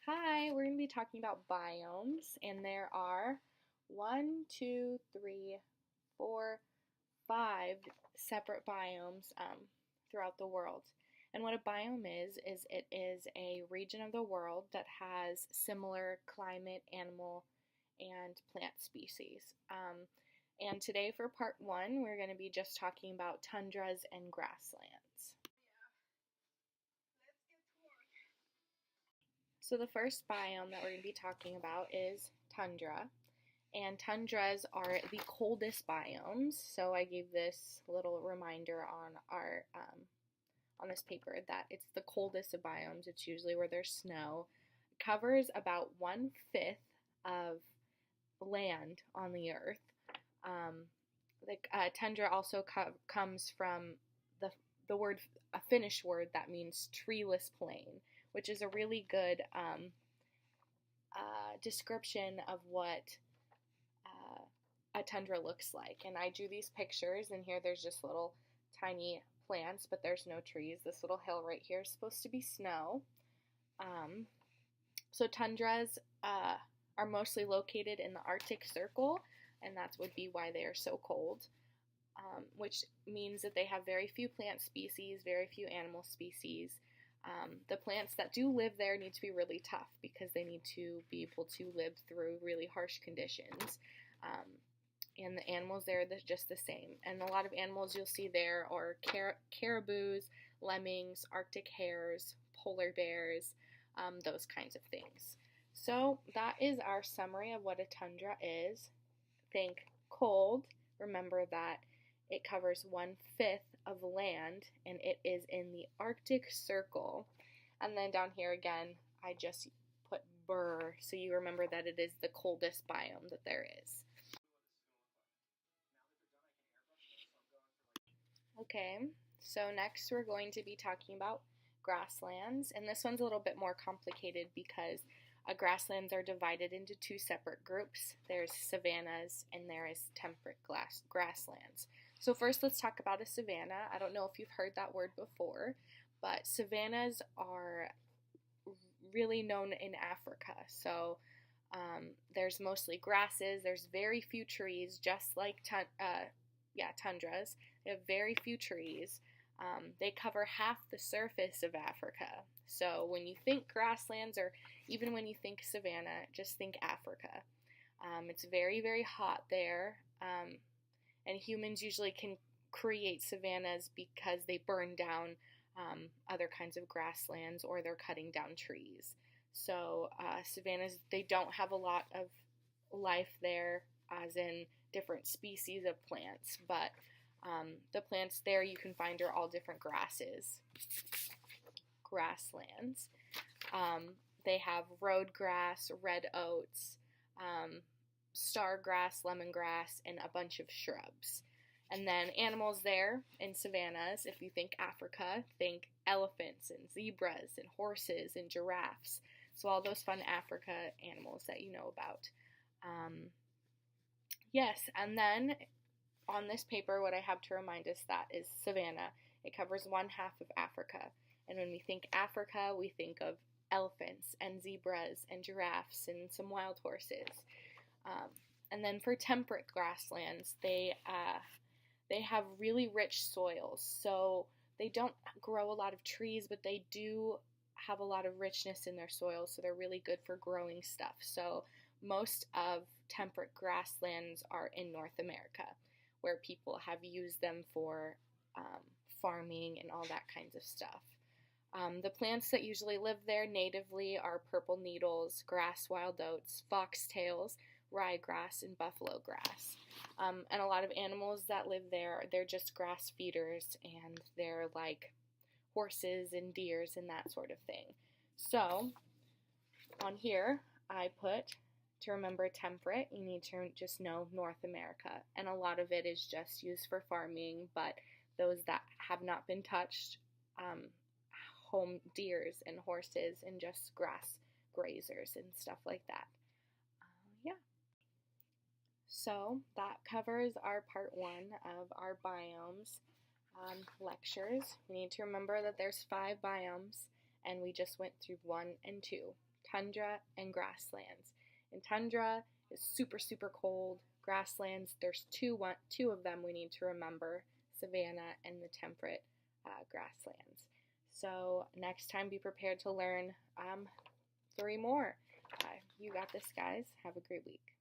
Hi, we're going to be talking about biomes, and there are one, two, three, four, five separate biomes throughout the world. And what a biome is it is a region of the world that has similar climate, animal, and plant species. And today for part one, we're going to be just talking about tundras and grasslands. So the first biome that we're going to be talking about is tundra. And tundras are the coldest biomes. So I gave this little reminder on our on this paper that it's the coldest of biomes. It's usually where there's snow. It covers about 1/5 of land on the earth. Tundra also comes from the word, a Finnish word that means treeless plain, which is a really good description of what a tundra looks like. And I drew these pictures, and here there's just little tiny plants, but there's no trees. This little hill right here is supposed to be snow. So tundras are mostly located in the Arctic Circle, and that would be why they are so cold, which means that they have very few plant species, very few animal species. The plants that do live there need to be really tough because they need to be able to live through really harsh conditions. And the animals there are just the same. And a lot of animals you'll see there are caribous, lemmings, Arctic hares, polar bears, those kinds of things. So that is our summary of what a tundra is. Think cold. Remember that it covers 1/5 of land, and it is in the Arctic Circle. And then down here again, I just put burr, so you remember that it is the coldest biome that there is. Okay, so next we're going to be talking about grasslands, and this one's a little bit more complicated because grasslands are divided into two separate groups. There's savannas and there is temperate grasslands. So first let's talk about a savanna. I don't know if you've heard that word before, but savannas are really known in Africa. So there's mostly grasses, there's very few trees, just like tundras. They have very few trees. They cover half the surface of Africa. So when you think grasslands, or even when you think savanna, just think Africa. It's very, very hot there, and humans usually can create savannas because they burn down other kinds of grasslands or they're cutting down trees. So savannas, they don't have a lot of life there, as in different species of plants, but the plants there you can find are all different grasses. Grasslands. They have road grass, red oats, star grass, lemongrass, and a bunch of shrubs. And then animals there in savannas, if you think Africa, think elephants and zebras and horses and giraffes. So all those fun Africa animals that you know about. Yes, and then on this paper, what I have to remind us that is savanna. It covers 1/2 of Africa. And when we think Africa, we think of elephants and zebras and giraffes and some wild horses. And then for temperate grasslands, they have really rich soils. So they don't grow a lot of trees, but they do have a lot of richness in their soil, so they're really good for growing stuff. So most of temperate grasslands are in North America, where people have used them for farming and all that kinds of stuff. The plants that usually live there natively are purple needles, grass wild oats, foxtails, ryegrass, and buffalo grass. And a lot of animals that live there, they're just grass feeders, and they're like horses and deers and that sort of thing. So on here, I put, to remember temperate, you need to just know North America. And a lot of it is just used for farming, but those that have not been touched, home deers and horses and just grass grazers and stuff like that. Yeah. So that covers our part one of our biomes lectures. We need to remember that there's 5 biomes, and we just went through 1 and 2. tundra and grasslands. And tundra is super, super cold. Grasslands, there's two of them we need to remember, savanna and the temperate grasslands. So next time, be prepared to learn 3 more. You got this, guys. Have a great week.